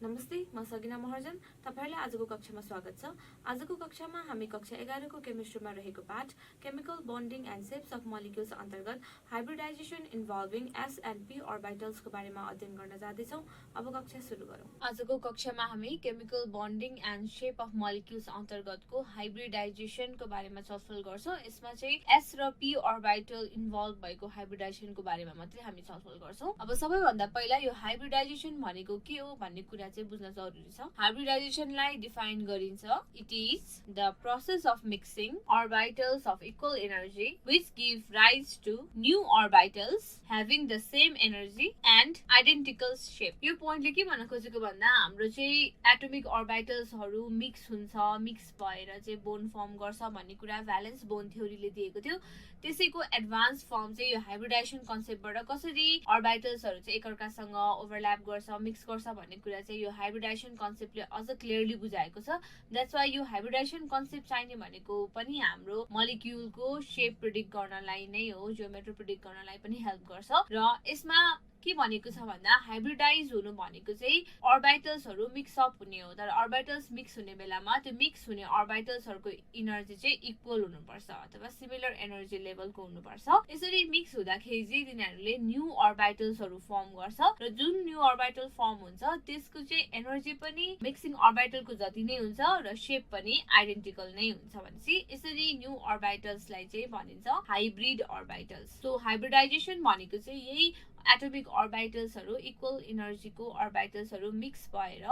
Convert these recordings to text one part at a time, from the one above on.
नमस्ते, म सगिना महर्जन। तपाईहरुलाई आजको कक्षामा स्वागत छ। आजको कक्षामा हामी कक्षा 11 को केमिस्ट्रीमा रहेको पाठ chemical bonding and shapes of molecules अन्तर्गत hybridisation involving S and P orbitals को बारेमा अध्ययन गर्न जाँदै छौं। अब कक्षा सुरु गरौँ। आजको कक्षामा हामी chemical bonding and shape of molecules अन्तर्गतको हाइब्रिडाइजेसन को बारेमा छलफल गर्छौं। यसमा चाहिँ S र P ऑर्बिटल इन्भल्भ भएको हाइब्रिडाइजेसन को बारेमा मात्रै हामी छलफल गर्छौं। अब सबैभन्दा पहिला यो हाइब्रिडाइजेसन भनेको के हो भन्ने कुरा चाहिँ बुझ्न जरुरी छ। हाइब्रिडाइजेसनलाई डिफाइन गरिन्छ, it is the process of mixing orbitals of equal energy which give rise to new orbitals having the same energy and identical shape। यो पोइन्टले के भन्न खोजेको भन्दा हाम्रो चाहिँ एटोमिक ऑर्बिटल्सहरु मिक्स हुन्छ, मिक्स भएर चाहिँ बोन फर्म गर्छ भन्ने कुरा भ्यालेन्स बोन थ्योरीले दिएको थियो। त्यसैको एडभान्स फर्म चाहिँ यो हाइब्रिडाइजेसन कन्सेप्टबाट कसरी ऑर्बिटल्सहरु चाहिँ एकअर्कासँग ओभरल्याप गर्छ, मिक्स गर्छ भन्ने कुरा चाहिँ यो हाइब्रिडाइजेसन कन्सेप्टले अझ क्लियरली बुझाएको छ। द्याट्स व्हाई यो हाइब्रिडाइजेसन कन्सेप्ट चाहिने भनेको पनि हाम्रो मोलिक्युलको शेप प्रेडिक्ट गर्नलाई नै हो, जियोमेट्री प्रेडिक्ट गर्नलाई पनि हेल्प गर्छ। र यसमा के भनेको छ भन्दा हाइब्रिडाइज हुनु भनेको चाहिँ ऑर्बिटल्सहरु मिक्स अप हुने हो। तर ऑर्बिटल्स मिक्स हुने बेलामा त्यो मिक्स हुने ऑर्बिटल्सहरुको एनर्जी चाहिँ इक्वल हुनुपर्छ अथवा सिमिलर एनर्जी लेभलको हुनुपर्छ। यसरी मिक्स हुँदाखेरि चाहिँ तिनीहरुले न्यू ऑर्बिटल्सहरु फर्म गर्छ र जुन न्यू ऑर्बिटल फर्म हुन्छ त्यसको चाहिँ एनर्जी पनि मिक्सिङ ऑर्बिटलको जति नै हुन्छ र शेप पनि आइडेन्टिकल नै हुन्छ। भनेपछि यसरी न्यू ऑर्बिटल्सलाई चाहिँ भनिन्छ हाइब्रिड ऑर्बिटल्स। सो हाइब्रिडाइजेसन भनेको चाहिँ यही एटोमिक ऑर्बिटल्सहरु इक्वल एनर्जीको ऑर्बिटल्सहरु मिक्स भएर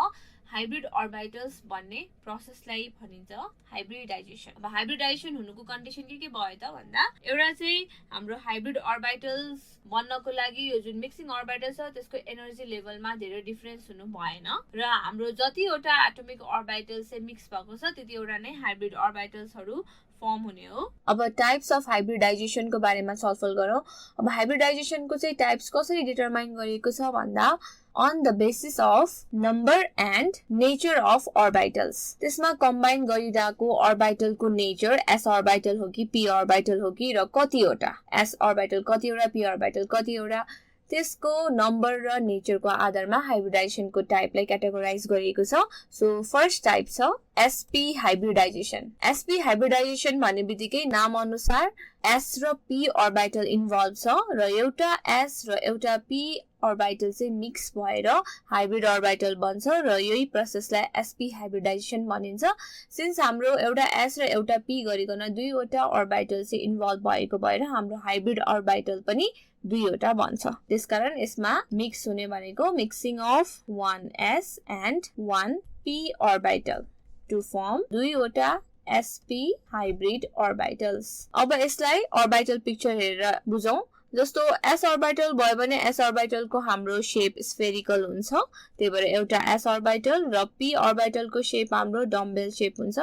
हाइब्रिड ऑर्बिटल्स बन्ने प्रोसेसलाई भनिन्छ हाइब्रिडाइजेसन। अब हाइब्रिडाइजेसन हुनुको कन्डिसन के भयो त भन्दा एउटा चाहिँ हाम्रो हाइब्रिड ऑर्बिटल्स बन्नको लागि यो जुन मिक्सिङ ऑर्बिटल छ त्यसको एनर्जी लेभलमा धेरै डिफरेन्स हुनु भएन र हाम्रो जतिवटा एटोमिक ऑर्बिटल्स चाहिँ मिक्स भएको छ त्यतिवटा नै हाइब्रिड ऑर्बिटल्सहरु फर्म हुने हो। अब टाइप्स अफ हाइब्रिडाइजेसन को बारेमा छलफल गरौँ। अब हाइब्रिडाइजेसन को चाहिँ टाइप्स कसरी डिटरमाइन गरिएको छ भन्दा on the basis of number and nature of orbitals। त्यसमा कम्बाइन गरिरहेको ऑर्बिटल को नेचर s ऑर्बिटल हो कि p ऑर्बिटल हो कि र कतिवटा s ऑर्बिटल कतिवटा p ऑर्बिटल कतिवटा त्यसको नम्बर र नेचरको आधारमा हाइब्रिडाइजेसन को टाइपलाई क्याटेगोराइज गरिएको छ। सो फर्स्ट टाइप छ sp हाइब्रिडाइजेसन। sp हाइब्रिडाइजेसन भन्ने बित्तिकै नाम अनुसार s र p ऑर्बिटल इन्भल्भ छ र एउटा s र एउटा p ऑर्बिटल चाहिँ मिक्स भएर हाइब्रिड ऑर्बिटल बन्छ र यही प्रोसेसलाई sp हाइब्रिडाइजेसन भनिन्छ। सिन्स हाम्रो एउटा s र एउटा p गरिकन दुईवटा ऑर्बिटल चाहिँ इन्भल्भ भएको भएर हाम्रो हाइब्रिड ऑर्बिटल पनि दुईवटा बन्छ। त्यसकारण यसमा मिक्स हुने भनेको mixing of 1s and 1p orbital to form दुईवटा sp हाइब्रिड ऑर्बिटल्स। अब यसलाई ऑर्बिटल पिक्चर हेरेर बुझौं। जस्तो s ऑर्बिटल भयो भने s ऑर्बिटल को हाम्रो शेप स्फेरिकल हुन्छ, त्यही भएर एउटा s ऑर्बिटल र p ऑर्बिटल को शेप हाम्रो डम्बेल शेप हुन्छ।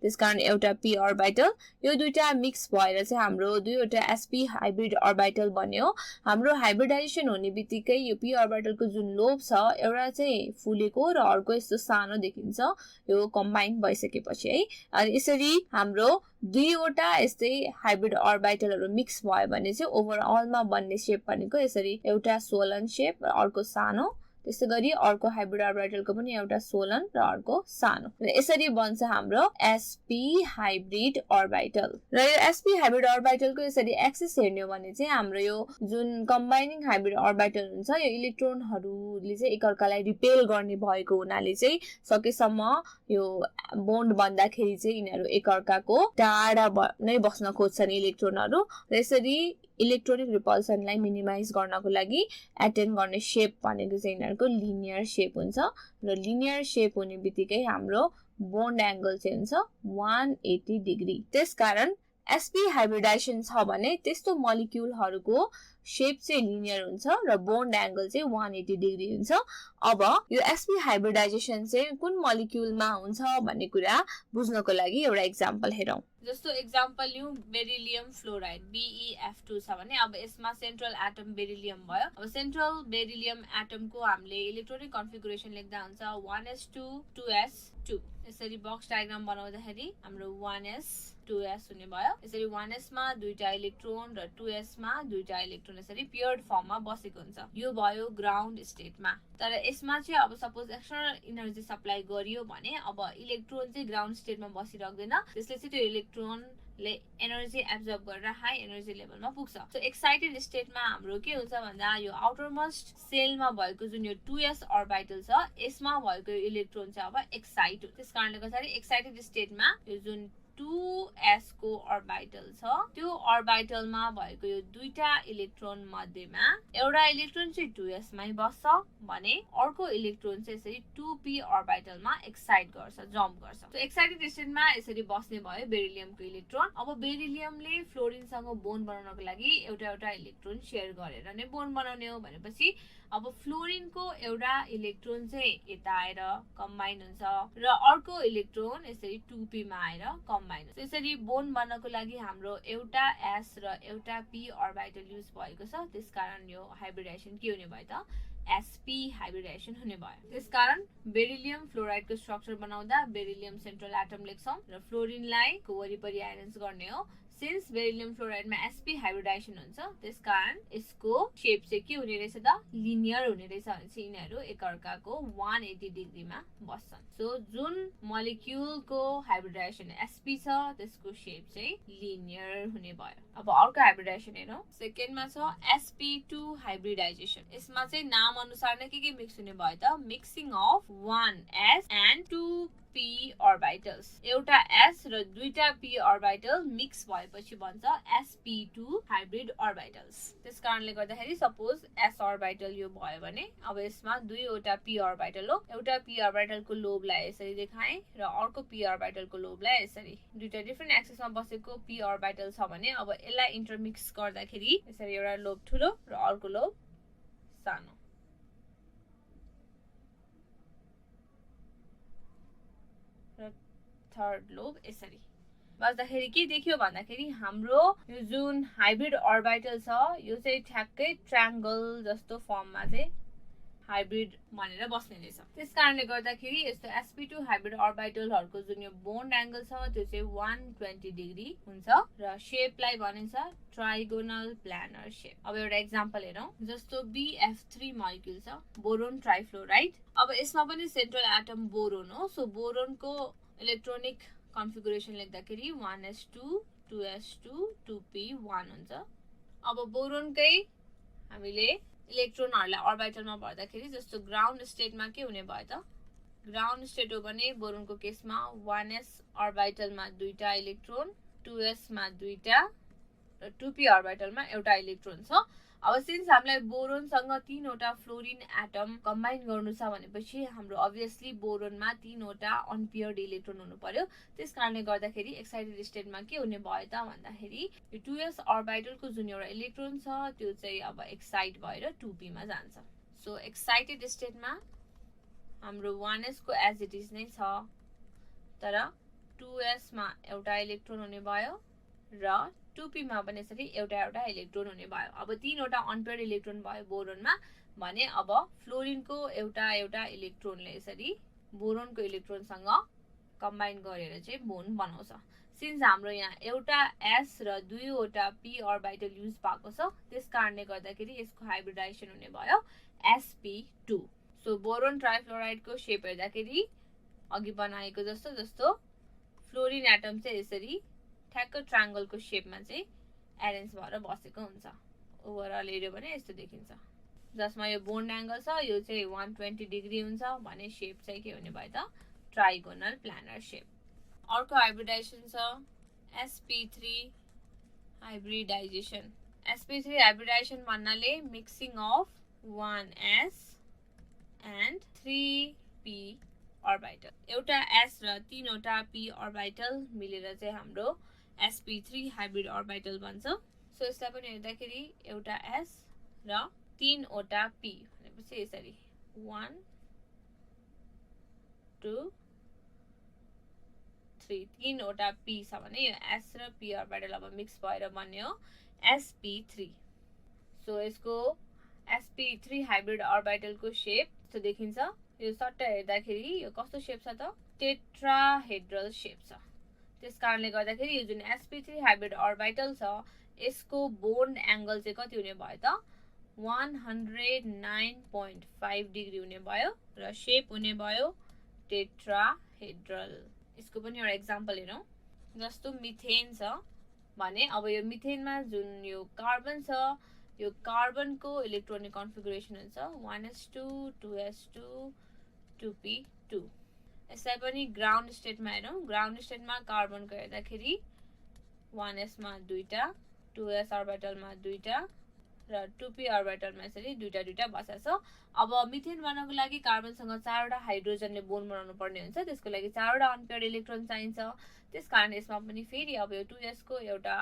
त्यसकारण एउटा p ऑर्बिटल यो दुईटा मिक्स भएर चाहिँ हाम्रो दुईवटा sp हाइब्रिड ऑर्बिटल बन्यो। हाम्रो हाइब्रिडाइजेसन हुने बित्तिकै यो p ऑर्बिटल को जुन लोब छ एउटा चाहिँ फुलेको र अर्को यस्तो सानो देखिन्छ यो कम्बाइन भइसकेपछि है। अनि यसरी हाम्रो दुईवटा यस्तै हाइब्रिड ऑर्बिटलहरु मिक्स भयो भने चाहिँ ओभरअलमा बन्ने शेप भनेको यसरी एउटा सोलन शेप र अर्को सानो, त्यसै गरी अर्को हाइब्रिड ऑर्बिटलको पनि एउटा सोलन र अर्को सानो। यसरी बन्छ हाम्रो sp हाइब्रिड ऑर्बिटल। र यो sp हाइब्रिड ऑर्बिटलको यसरी एक्सिस हेर्ने हो भने चाहिँ हाम्रो यो जुन कम्बाइनिङ हाइब्रिड ऑर्बिटल हुन्छ यो इलेक्ट्रोनहरुले चाहिँ एकअर्कालाई रिपेल गर्ने भएको हुनाले चाहिँ सकेसम्म यो बोन्ड बन्दाखेरि चाहिँ यिनीहरु एकअर्काको टाढा नै बस्न खोज्छन् इलेक्ट्रोनहरु। र यसरी इलेक्ट्रोनिक रिपल्सनलाई मिनिमाइज गर्नको लागि एटेन गर्ने शेप भनेको चाहिँ यिनीहरुको लिनियर शेप हुन्छ र लिनियर शेप हुने बित्तिकै हाम्रो बोन्ड एंगल चाहिँ हुन्छ 180 डिग्री। त्यसकारण sp हाइब्रिडाइजेसन छ भने त्यस्तो मोलिक्युलहरुको शेप चाहिँ लिनियर हुन्छ र बोन्ड एंगल चाहिँ 180 डिग्री हुन्छ। अब यो sp हाइब्रिडाइजेसन चाहिँ कुन मोलिक्युलमा हुन्छ भन्ने कुरा बुझ्नको लागि एउटा एक्जाम्पल हेरौं। जस्तो एक्जाम्पल लियौं बेरिलियम फ्लोराइड BeF2 छ भने अब यसमा सेन्ट्रल एटम बेरिलियम भयो। अब सेन्ट्रल बेरिलियम एटम को हामीले इलेक्ट्रोनिक कन्फिगरेसन लेख्दा हुन्छ 1s2 2s2। यसरी बक्स डायग्राम बनाउँदाखेरि हाम्रो 1s 2s हुने भयो। यसरी 1s मा दुईटा इलेक्ट्रोन र 2s मा दुईटा इलेक्ट्रोन यसरी पेयर्ड फर्ममा बसेको हुन्छ। यो भयो ग्राउन्ड स्टेटमा। तर यसमा चाहिँ अब सपोज एक्सटर्नल इनर्जी सप्लाई गरियो भने अब इलेक्ट्रोन चाहिँ ग्राउन्ड स्टेटमा बसिराख्दैन, त्यसले चाहिँ त्यो इलेक्ट्रोनले एनर्जी एब्जर्ब गरेर हाई एनर्जी लेभलमा पुग्छ। सो एक्साइटेड स्टेटमा हाम्रो के हुन्छ भन्दा यो आउटर मोस्ट सेलमा भएको जुन यो 2s अर्बिटल छ यसमा भएको इलेक्ट्रोन चाहिँ अब एक्साइट हो। त्यस कारणले गर्दाखेरि एक्साइटेड स्टेटमा यो जुन 2s को अर्बिटल छ त्यो अर्बिटलमा भएको यो दुईटा इलेक्ट्रोन मध्येमा एउटा इलेक्ट्रोन चाहिँ 2s मै बस्छ भने अर्को इलेक्ट्रोन चाहिँ यसरी 2p अर्बिटलमा एक्साइट गर्छ, जम्प गर्छ। सो एक्साइटेड स्टेटमा यसरी बस्ने भयो बेरिलियमको इलेक्ट्रोन। अब बेरिलियमले फ्लोरिनसँग बोन्ड बनाउनको लागि एउटा इलेक्ट्रोन शेयर गरेर नै बोन्ड बनाउने हो भनेपछि अब फ्लोरिनको एउटा इलेक्ट्रोन चाहिँ यता आएर कम्बाइन हुन्छ र अर्को इलेक्ट्रोन यसरी 2p मा आएर कम्बाइन हुन्छ। यसरी बोन्ड बनाउनको लागि हाम्रो एउटा s र एउटा p अर्बिटल युज भएको छ, त्यसकारण यो हाइब्रिडाइजेसन के हुने भयो त sp हाइब्रिडाइजेसन हुने भयो। त्यसकारण बेरिलियम फ्लोराइडको स्ट्रक्चर बनाउँदा बेरिलियम सेन्ट्रल एटम लेख्छौं र फ्लोरिनलाई वरिपरि अरेन्ज गर्ने हो। सिन्स बेरिलियम फ्लोराइडमा sp हाइब्रिडाइजेसन हुन्छ त्यसकारण यसको शेप चाहिँ के हुने रहेछ त लिनियर हुने रहेछ भनेपछि यिनीहरू एकअर्काको 180 डिग्रीमा बस्छन्। सो जुन मोलिक्युलको हाइब्रिडाइजेसन sp छ त्यसको शेप चाहिँ लिनियर हुने भयो। अब अर्को हाइब्रिडाइजेसन हेरौँ। सेकेन्डमा छ sp2 हाइब्रिडाइजेसन। यसमा चाहिँ नाम अनुसार नै के मिक्स हुने भयो त mixing of 1s and 2p orbitals. एउटा s र दुईटा p ऑर्बिटल मिक्स भएपछि बन्छ sp2 हाइब्रिड ऑर्बिटल्स। त्यसकारणले गर्दाखेरि सपोज s ऑर्बिटल यो भयो भने अब यसमा दुईवटा p ऑर्बिटल हो, एउटा p ऑर्बिटलको लोबलाई यसरी देखाएँ र अर्को p ऑर्बिटलको लोबलाई यसरी। दुईटा डिफरेन्ट एक्सिसमा बसेको p ऑर्बिटल छ भने अब यसलाई इन्टरमिक्स गर्दाखेरि यसरी एउटा लोब ठुलो र अर्को लोब सानो। र थर्ड लोब यसरी बस्दाखेरि के देखियो भन्दाखेरि हाम्रो यो जुन हाइब्रिड अर्बिटल छ यो चाहिँ ठ्याक्कै ट्रायंगल जस्तो फर्ममा चाहिँ हाइब्रिड भनेर बस्ने रहेछ। त्यसकारणले गर्दाखेरि यस्तो sp2 हाइब्रिड अर्बिटलहरुको जुन यो बोन्ड एंगल छ त्यो चाहिँ 120 डिग्री हुन्छ र शेपलाई भनिन्छ ट्राइगोनल प्लानर शेप। अब एउटा एक्जाम्पल हेरौं। जस्तो BF3 मोलिक्युल छ बोरोन ट्राइफ्लोराइड। अब यसमा पनि सेन्ट्रल एटम बोरोन हो। सो बोरोनको इलेक्ट्रोनिक कन्फिगुरेसन लेख्दाखेरि 1s2 2s2 2p1 हुन्छ। अब बोरोनकै हामीले इलेक्ट्रोनहरुलाई अर्बिटलमा भर्दाखेरि जस्तो ग्राउन्ड स्टेटमा के हुने भयो त ग्राउन्ड स्टेट हो भने बोरोनको केसमा 1s अर्बिटलमा दुईटा इलेक्ट्रोन, 2s मा दुईटा र 2p अर्बिटलमा एउटा इलेक्ट्रोन छ। अब सिन्स हामीलाई बोरोनसँग तीनवटा फ्लोरिन एटम कम्बाइन गर्नु छ भनेपछि हाम्रो अभियसली बोरोनमा तीनवटा अनपेयर्ड इलेक्ट्रोन हुनु पर्यो। त्यसकारणले गर्दाखेरि एक्साइटेड स्टेटमा के हुने भयो त भन्दाखेरि यो 2s अर्बिटलको जुन एउटा इलेक्ट्रोन छ त्यो चाहिँ अब एक्साइट भएर 2p मा जान्छ। सो एक्साइटेड स्टेटमा हाम्रो 1s को एज इट इज नै छ तर 2s मा एउटा इलेक्ट्रोन हुने भयो र 2p मा पनि यसरी एउटा इलेक्ट्रोन हुने भयो। अब तीनवटा अनपेयर्ड इलेक्ट्रोन भयो बोरोनमा भने अब फ्लोरिनको एउटा इलेक्ट्रोनले यसरी बोरोनको इलेक्ट्रोनसँग कम्बाइन गरेर चाहिँ बोन्ड बनाउँछ। सिन्स हाम्रो यहाँ एउटा s र दुईवटा p अर्बिटल युज भएको छ त्यसकारणले गर्दाखेरि यसको हाइब्रिडाइजेसन हुने भयो sp2। सो बोरोन ट्राइफ्लोराइडको शेप हेर्दाखेरि अघि बनाएको जस्तो फ्लोरिन एटम चाहिँ यसरी ठ्याक्क ट्रायंगलको शेपमा चाहिँ अरेन्ज भएर बसेको हुन्छ। ओभरअल हेर्यो भने यस्तो देखिन्छ। जसमा यो बोन्ड एंगल छ यो चाहिँ 120 डिग्री हुन्छ भने शेप चाहिँ के हुने भयो त ट्राइगोनल प्लानर शेप। अर्को हाइब्रिडाइजेसन छ sp3 हाइब्रिडाइजेसन। sp3 हाइब्रिडाइजेसन भन्नाले mixing of 1s and 3p orbital. एउटा s र तीनवटा p अर्बिटल मिलेर चाहिँ हाम्रो sp3 हाइब्रिड अर्बिटल बन्छ। सो यसलाई पनि हेर्दाखेरि एउटा s र तीनवटा p भनेपछि यसरी 1 2 3 तीनवटा p छ भने यो s र p अर्बिटल अब मिक्स भएर बन्ने हो sp3। सो यसको sp3 हाइब्रिड अर्बिटलको शेप यस्तो देखिन्छ। यो सट्टा हेर्दाखेरि यो कस्तो शेप छ त टेट्राहेड्रल शेप छ। त्यसकारणले गर्दाखेरि यो जुन sp3 हाइब्रिड अर्बिटल छ यसको बोन्ड एंगल चाहिँ कति हुने भयो त 109.5 डिग्री हुने भयो र शेप हुने भयो टेट्राहेड्रल। यसको पनि एउटा एक्जाम्पल हेरौं। जस्तो मिथेन छ भने अब यो मिथेनमा जुन यो कार्बन छ यो कार्बनको इलेक्ट्रोनिक कन्फिगरेसन हुन्छ 1s2 2s2 2p2। यसलाई पनि ग्राउन्ड स्टेटमा हेरौं। ग्राउन्ड स्टेटमा कार्बनको हेर्दाखेरि 1s मा दुईटा 2s अर्बिटलमा दुईटा र 2p अर्बिटलमा यसरी दुईटा दुईटा बसेको छ। अब मिथेन बनाउनको लागि कार्बनसँग 4 वटा हाइड्रोजनले बोन्ड बनाउनु पर्ने हुन्छ। त्यसको लागि 4 वटा अनपेयर्ड इलेक्ट्रोन चाहिन्छ। त्यसकारण यसमा पनि फेरि अब यो 2s को एउटा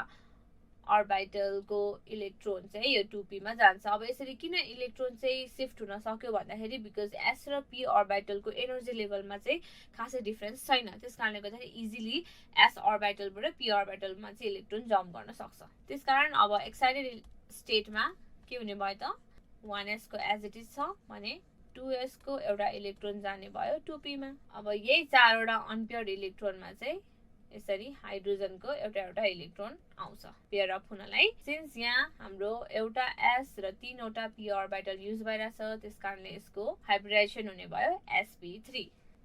अर्बिटलको इलेक्ट्रोन चाहिँ यो 2p मा जान्छ। अब यसरी किन इलेक्ट्रोन चाहिँ शिफ्ट हुन सक्यो भन्दाखेरि बिकज s र p अर्बिटलको एनर्जी लेभलमा चाहिँ खासै डिफरेन्स छैन। त्यसकारणले गर्दाखेरि इजिली s अर्बिटलबाट p अर्बिटलमा चाहिँ इलेक्ट्रोन जम्प गर्न सक्छ। त्यसकारण अब एक्साइटेड स्टेटमा के हुने भयो त 1s को एज इट इज छ भने 2s को एउटा इलेक्ट्रोन जाने भयो 2p मा। अब यही 4 वटा अनपेयर्ड इलेक्ट्रोनमा चाहिँ यसरी हाइड्रोजनको एउटा एउटा इलेक्ट्रोन आउँछ पेयर अप हुनलाई। सिन्स यहाँ हाम्रो एउटा s र 3 वटा p अर्बिटल युज भइरहेछ त्यसकारणले यसको हाइब्रिडाइजेसन हुने भयो sp3।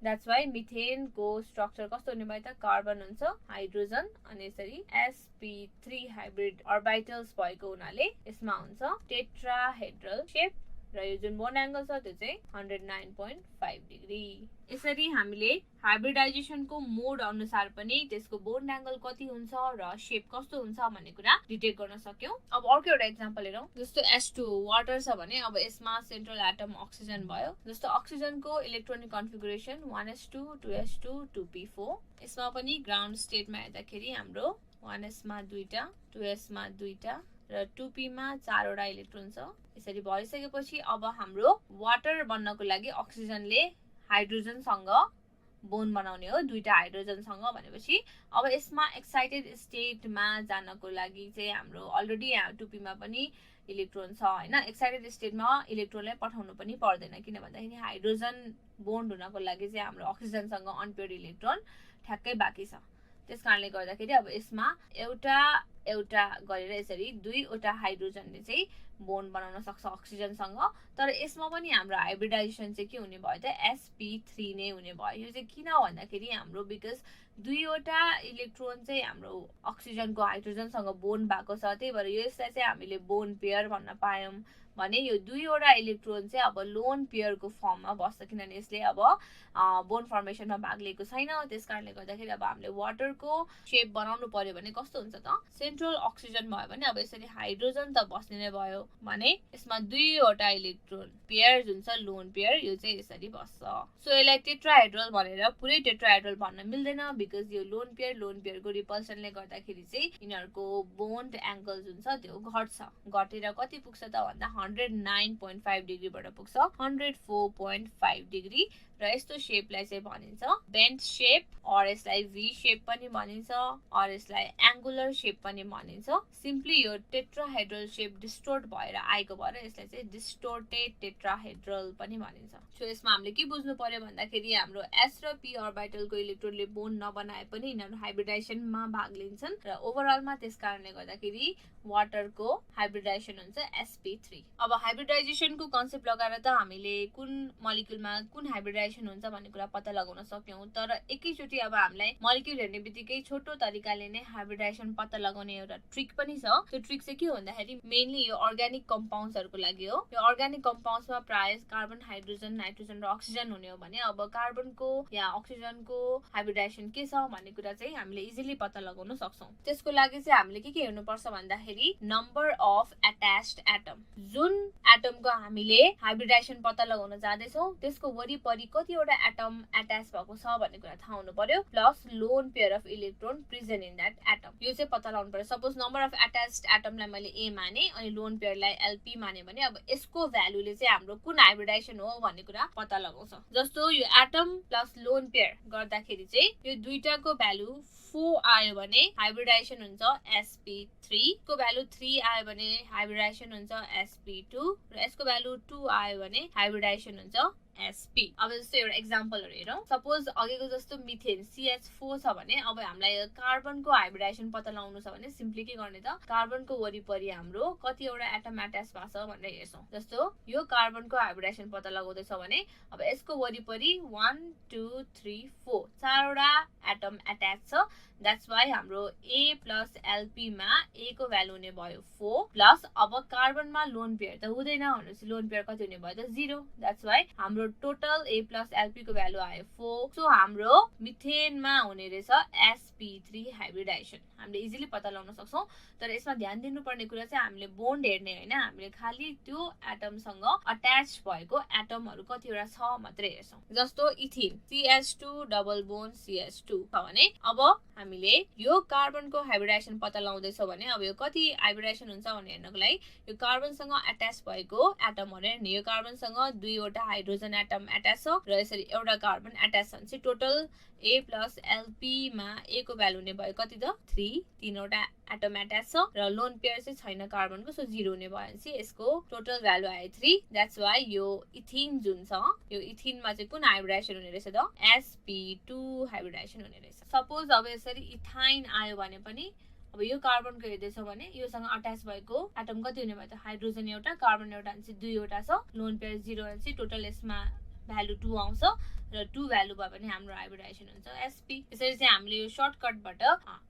That's why मिथेन को स्ट्रक्चर कस्तो हुने भयो त कार्बन हुन्छ हाइड्रोजन अनि यसरी sp3 हाइब्रिड अर्बिटल्स भएको हुनाले यसमा हुन्छ टेट्राहेड्रल शेप र यो जुन बोन्ड एंगल छ त्यो चाहिँ 109.5 डिग्री। यसरी हामीले हाइब्रिडाइजेसनको मोड अनुसार पनि त्यसको बोन्ड एंगल कति हुन्छ र शेप कस्तो हुन्छ भन्ने कुरा डिटेक्ट गर्न सक्यौं। अब अर्को एउटा एक्जाम्पल हेरौं। जस्तो H2O वाटर छ भने अब यसमा सेन्ट्रल एटम अक्सिजन भयो। जस्तो अक्सिजनको electronic configuration 1s2 2s2 2p4। यसमा पनि ग्राउन्ड स्टेटमा हेर्दाखेरि हाम्रो 1s मा दुईटा 2s मा दुईटा र 2p मा 4 वटा इलेक्ट्रोन छ। यसरी भइसकेपछि अब हाम्रो वाटर बन्नको लागि अक्सिजनले हाइड्रोजनसँग बोन्ड बनाउने हो दुईटा हाइड्रोजनसँग भनेपछि अब यसमा एक्साइटेड स्टेटमा जानको लागि चाहिँ हाम्रो अलरेडी यहाँ 2p मा पनि इलेक्ट्रोन छ हैन। एक्साइटेड स्टेटमा इलेक्ट्रोनलाई पठाउनु पनि पर्दैन किन भन्दाखेरि हाइड्रोजन बोन्ड हुनको लागि चाहिँ हाम्रो अक्सिजनसँग अनपेयर्ड इलेक्ट्रोन ठ्याक्कै बाँकी छ। त्यसकारणले गर्दाखेरि अब यसमा एउटा एउटा गरेर यसरी दुईवटा हाइड्रोजनले चाहिँ बोन्ड बनाउन सक्छ अक्सिजनसँग। तर यसमा पनि हाम्रो हाइब्रिडाइजेसन चाहिँ के हुने भयो त sp3 नै हुने भयो। यो चाहिँ किन भन्दाखेरि हाम्रो बिकज दुईवटा इलेक्ट्रोन चाहिँ हाम्रो अक्सिजनको हाइड्रोजनसँग बोन्ड भएको छ त्यही भएर यसलाई चाहिँ हामीले बोन्ड पेयर भन्न पायौं भने यो दुईवटा इलेक्ट्रोन चाहिँ अब लोन पेयरको फर्ममा बस्छ किनभने यसले अब बोन्ड फर्मेसनमा भाग लिएको छैन। त्यसकारणले गर्दाखेरि अब हामीले वाटरको शेप बनाउनु पर्यो भने कस्तो हुन्छ त सेन्ट्रल अक्सिजन भयो भने अब यसरी हाइड्रोजन त बस्ने नै भयो भने यसमा दुईवटा इलेक्ट्रोन पेयर जुन छ लोन पेयर यो चाहिँ यसरी बस्छ। सो यसलाई टेट्राहेड्रल भनेर पुरै टेट्राहेड्रल भन्न मिल्दैन बिकज यो लोन पेयरको रिपल्सनले गर्दाखेरि चाहिँ यिनीहरुको बोन्ड एंगल जुन छ त्यो घट्छ। घटेर कति पुग्छ त भन्दा 109.5 डिग्रीबाट पुग्छ 104.5 डिग्री र यस्तो शेपलाई चाहिँ भनिन्छ बेन्ट शेप और यसलाई वी शेप पनि भनिन्छ और यसलाई एंगुलर शेप पनि भनिन्छ। सिम्पली यो टेट्राहेड्रल शेप डिस्टोर्ट भएर आएको भएर यसलाई चाहिँ डिस्टोर्टेड टेट्राहेड्रल पनि भनिन्छ। सो यसमा हामीले के बुझ्नु पर्यो भन्दाखेरि हाम्रो s र p अर्बिटलको इलेक्ट्रोनले बोन्ड नबनाए पनि यिनीहरु हाइब्रिडाइजेसनमा भाग लिन्छन् र ओभरअलमा त्यसकारणले गर्दाखेरि वाटरको हाइब्रिडाइजेसन हुन्छ sp3। अब हाइब्रिडाइजेसनको कन्सेप्ट लगाएर त हामीले कुन मलिक्युलमा कुन हाइब्रिडाइजेसन हुन्छ भन्ने कुरा पत्ता लगाउन सक्यौं। तर एकैचोटी अब हामीलाई मलिक्युल हेर्ने बित्तिकै छोटो तरिकाले नै हाइब्रिडाइजेसन पत्ता लगाउने एउटा ट्रिक पनि छ। त्यो ट्रिक चाहिँ के हो भन्दाखेरि मेनली यो अर्ग्यानिक कम्पाउन्ड्सहरुको लागि हो। यो अर्ग्यानिक कम्पाउन्ड्समा प्राय कार्बन हाइड्रोजन नाइट्रोजन र अक्सिजन हुने हो भने अब कार्बनको या अक्सिजनको हाइब्रिडाइजेसन के छ भन्ने कुरा चाहिँ हामीले इजिली पत्ता लगाउन सक्छौं। त्यसको लागि चाहिँ हामीले के हेर्नु पर्छ भन्दाखेरि नम्बर अफ अट्याच्ड एटम। जुन एटमको हामीले हाइब्रिडाइजेसन पत्ता लगाउन जाँदैछौं त्यसको वरिपरि कतिवटा एटम अट्याच भएको छ भन्ने कुरा थाहा हुनु पर्यो plus lone pair of electron present in that atom यो चाहिँ पत्ता लगाउनु पर्यो। सपोज नम्बर अफ अट्याच्ड एटमलाई मैले a माने अनि लोन पेयरलाई lp माने भने अब यसको भ्यालुले चाहिँ हाम्रो कुन हाइब्रिडाइजेसन हो भन्ने कुरा पत्ता लगाउँछ। जस्तो यो एटम प्लस लोन पेयर गर्दाखेरि चाहिँ यो दुईटाको भ्यालु 4 आयो भने हाइब्रिडाइजेसन हुन्छ sp3 को भ्यालु 3 आयो भने हाइब्रिडाइजेसन हुन्छ sp2 र यसको भ्यालु 2 आयो भने हाइब्रिडाइजेसन हुन्छ sp अब जस्तो एउटा एक्जाम्पलहरु हेरौं सपोज अघिको जस्तो मिथेन CH4 छ भने अब हामीलाई कार्बनको हाइब्रिडाइजेसन पत्ता लगाउनु छ भने सिम्पली के गर्ने त कार्बनको वरिपरि हाम्रो कतिवटा एटम अट्याच भएको छ भनेर हेर्छौं जस्तो यो कार्बनको हाइब्रिडाइजेसन पत्ता लगाउँदै छ भने अब यसको वरिपरि 1 2 3 4 चारवटा एटम अट्याच छ That's why हाम्रो A plus LP मा A को भ्यालु हुने भयो 4 प्लस अब कार्बन मा लोन पेयर त हुँदैन भनेपछि लोन पेयर कति हुने भयो त 0 That's why हाम्रो टोटल A plus LP को भ्यालु आयो 4 सो हाम्रो मिथेन मा हुने रहेछ sp3 हाइब्रिडाइजेसन हामीले इजिली पत्ता लगाउन सक्छौं तर यसमा ध्यान दिनुपर्ने कुरा चाहिँ हामीले बोन्ड हेर्ने हैन हामीले खाली त्यो एटम सँग अट्याच भएको एटमहरु कतिवटा छ मात्रै हेर्छौं जस्तो इथिन CH2 डबल बोन्ड CH2 छ भने अब हामीले यो कार्बनको हाइब्रिडाइजेसन पत्ता लगाउँदै छौ भने अब यो कति हाइब्रिडाइजेसन हुन्छ भनेर हेर्नको लागि यो कार्बन सँग अट्याच भएको एटमहरु हेर्ने यो कार्बन सँग दुईवटा हाइड्रोजन एटम अट्याच छ र यसरी एउटा कार्बन अट्याच छ भने टोटल A plus LP मा A को भ्यालु हुने भयो कति त 3 तीनवटा एटम अट्याच छ र लोन पेयर चाहिँ छैन कार्बनको सो 0 हुने भयो भने यसको टोटल भ्यालु आयो 3 That's why यो इथिन जुन छ यो इथिन मा चाहिँ कुन हाइब्रिडाइजेसन हुने रहेछ त sp2 हाइब्रिडाइजेसन हुने रहेछ सपोज अब यसरी इथाइन आयो भने पनि अब यो कार्बनको हेर्दैछौ भने योसँग अट्याच भएको एटम कति हुने भयो त हाइड्रोजन एउटा कार्बन एउटा अनि दुईवटा छ लोन पेयर 0 अनि टोटल यसमा भ्यालु 2 आउँछ र 2 भ्यालु भयो भने हाम्रो हाइब्रिडाइजेसन हुन्छ sp यसरी चाहिँ हामीले यो सर्टकटबाट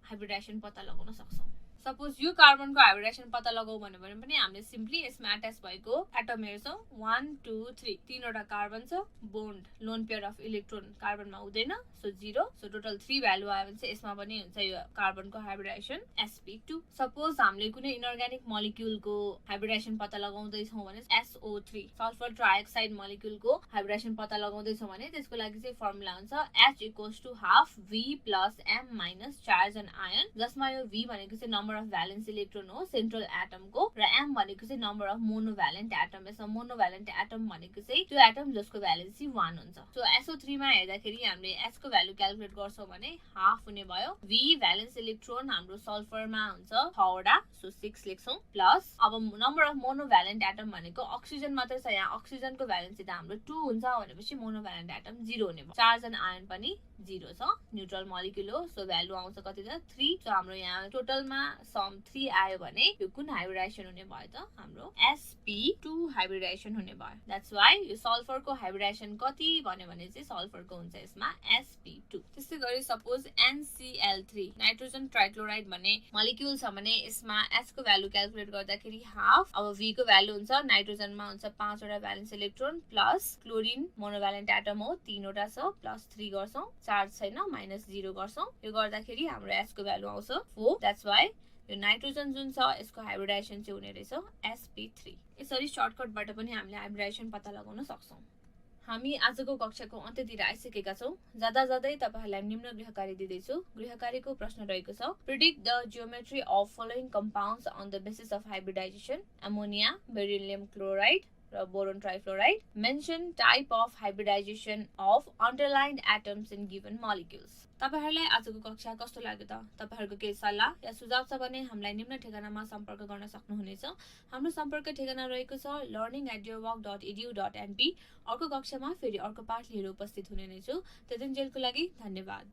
हाइब्रिडाइजेसन पत्ता लगाउन सक्छौं सपोज यो कार्बनको हाइब्रिडाइजेसन पत्ता लगाउ भन्नु भने पनि हामीले सिम्पली यसमा अट्याच भएको एटम हेर्छौं 1 2 3 तीनवटा कार्बन छ bond lone pair of electron कार्बनमा हुँदैन सो 0 सो टोटल 3 भ्यालु आयो भने यसमा पनि हुन्छ यो कार्बनको हाइब्रिडाइजेसन sp2 सपोज हामीले कुनै इनअर्ग्यानिक मोलिक्युलको हाइब्रिडाइजेसन पत्ता लगाउँदै छौं भने SO3 सल्फर ट्राइअक्साइड मोलिक्युलको हाइब्रिडाइजेसन पत्ता लगाउँदै छौं भने त्यसको लागि चाहिँ फर्मुला हुन्छ H = half V plus M minus charge and ion जसमा यो V भनेको चाहिँ नम्बर अफ भ्यालेन्स इलेक्ट्रोन हो सेन्ट्रल एटम को र M भनेको चाहिँ नम्बर अफ मोनोभ्यालेन्ट एटम यसमा मोनोभ्यालेन्ट एटम भनेको चाहिँ त्यो एटम जसको भ्यालेन्सी 1 हुन्छ सो SO3 मा हेर्दाखेरि हामीले H को भ्यालु क्याल्कुलेट गर्छौं भने हाफ हुने भयो V भ्यालेन्स इलेक्ट्रोन हाम्रो सल्फरमा हुन्छ 6 वटा सो 6 लेख्छौं प्लस अब नम्बर अफ मोनोभ्यालेन्ट एटम भनेको अक्सिजन मात्र छ यहाँ अक्सिजनको भ्यालेन्सी त हाम्रो 2 हुन्छ भनेपछि मोनोभ्यालेन्ट एटम 0 हुने भयो चार्ज एन्ड आयन पनि 0 छ न्यूट्रल मोलिक्युल हो सो भ्यालु आउँछ कति त 3 सो हाम्रो यहाँ टोटलमा सम 3 आयो भने यो कुन हाइब्रिडाइजेसन हुने भयो त हाम्रो sp2 हाइब्रिडाइजेसन हुने भयो दैट्स व्हाई यो सल्फरको हाइब्रिडाइजेसन कति भन्यो भने चाहिँ सल्फरको हुन्छ यसमा sp2 त्यसै गरी सपोज NCl3 नाइट्रोजन ट्राइक्लोराइड भन्ने मोलिक्युल छ भने यसमा H को भ्यालु क्याल्कुलेट गर्दाखेरि हाफ अब V को भ्यालु हुन्छ नाइट्रोजनमा हुन्छ 5 वटा valence electron plus chlorine monovalent atom हो 3 वटा छ प्लस 3 गर्छौं चार्ज छैन -0 गर्छौं यो गर्दाखेरि हाम्रो H को भ्यालु आउँछ 4 दैट्स व्हाई यो नाइट्रोजन जुन छ यसको हाइब्रिडाइजेसन चाहिँ हुने रहेछ sp3 यसरी सर्टकटबाट पनि हामीले हाइब्रिडाइजेसन पत्ता लगाउन सक्छौं हामी आजको कक्षाको अन्त्यतिर आइसकेका छौं जाँदा जाँदै तपाईहरुलाई निम्न गृहकार्य दिदै छु गृहकार्यको प्रश्न रहेको छ predict the geometry of following compounds on the basis of hybridisation ammonia beryllium chloride र boron trifluoride mention type of hybridisation of underlined atoms in given molecules तपाईहरुलाई आजको कक्षा कस्तो लाग्यो त तपाईहरुको केही सल्लाह या सुझाव छ भने हामीलाई निम्न ठेगानामा सम्पर्क गर्न सक्नुहुनेछ हाम्रो सम्पर्क ठेगाना रहेको छ learning@yourwork.edu.np अर्को कक्षामा फेरि अर्को पाठ लिएर उपस्थित हुने नै छु त्यतिन्जेलको लागि धन्यवाद